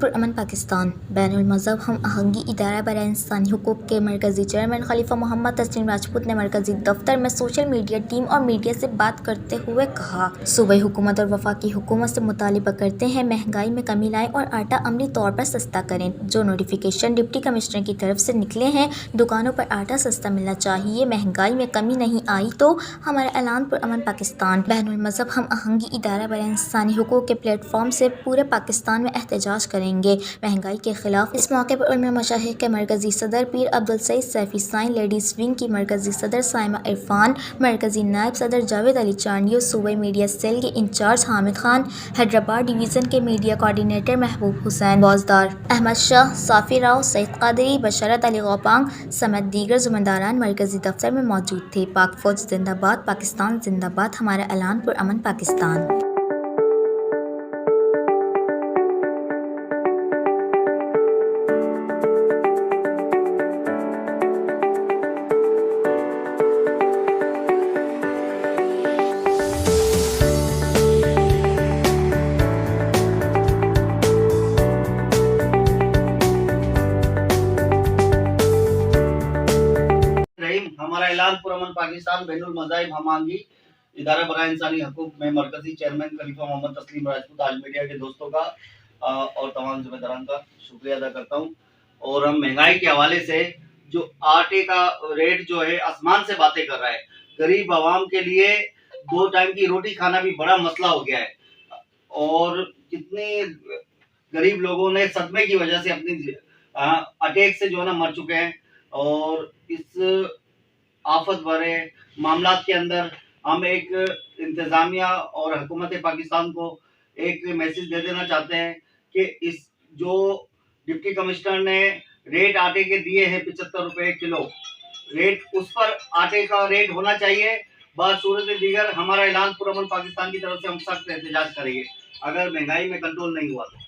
पुरअमन पाकिस्तान बैनुल मज़हब हम आहंगी इदारा बराए इंसानी हुकूक़ के मरकज़ी चेयरमैन खलीफा मोहम्मद तस्लीम राजपूत ने मरकज़ी दफ्तर में सोशल मीडिया टीम और मीडिया से बात करते हुए कहा, सूबाई हुकूमत और वफाकी हुकूमत से मुतालिबा करते हैं महंगाई में कमी लाएं और आटा अमली तौर पर सस्ता करें। जो नोटिफिकेशन डिप्टी कमिश्नर की तरफ से निकले हैं, दुकानों पर आटा सस्ता मिलना चाहिए, महंगाई में कमी नहीं आई तो हमारा ऐलान पुरअमन पाकिस्तान बैनुल मज़हब हम आहंगी इदारा बराए इंसानी हुकूक़ के प्लेटफॉर्म से पूरे पाकिस्तान में एहतजाज करेंगे महंगाई के खिलाफ। इस मौके पर उलमा मशाइख के मरकज़ी सदर पीर अब्दुल सईद सैफी साइन, लेडीज़ विंग की मरकज़ी सदर साइमा इरफान, मरकज़ी नायब सदर जावेद अली चांडियो, सूबाई मीडिया सेल के इंचार्ज हामिद खान, हैदराबाद डिवीज़न के मीडिया कोऑर्डिनेटर महबूब हुसैन बौजदार, अहमद शाह, साफ़ी राव, सईद कादरी, बशरत अली गौपांग समेत दीगर ज़िम्मेदारान मरकज़ी दफ्तर में मौजूद थे। पाक फ़ौज जिंदाबाद, पाकिस्तान जिंदाबाद, हमारा ऐलान पुरअमन पाकिस्तान। हमारा ऐलान पुरअमन पाकिस्तान बैनुल मज़ाहिब हमांगी इदारा बराए इंसानी हकूक़ में मरकज़ी चेयरमैन खलीफा मोहम्मद तस्लीम राजपूत आज मीडिया के दोस्तों का और तमाम जिम्मेदारान का शुक्रिया अदा करता हूँ। और हम महंगाई के हवाले से जो आटे का रेट जो है आसमान से बातें कर रहा है, गरीब आवाम के लिए 2 टाइम की रोटी खाना भी बड़ा मसला हो गया है और कितने गरीब लोगों ने सदमे की वजह से अपनी अटैक से जो है ना मर चुके हैं। और इस आफत भरे मामलात के अंदर हम एक इंतज़ामिया और हुकूमत पाकिस्तान को एक मैसेज दे देना चाहते हैं कि इस जो डिप्टी कमिश्नर ने रेट आटे के दिए हैं 75 रुपए किलो रेट, उस पर आटे का रेट होना चाहिए। बासूरत दीगर हमारा ऐलान पुरअमन पाकिस्तान की तरफ से हम सख्त एहतजाज करेंगे अगर महंगाई में कंट्रोल नहीं हुआ तो।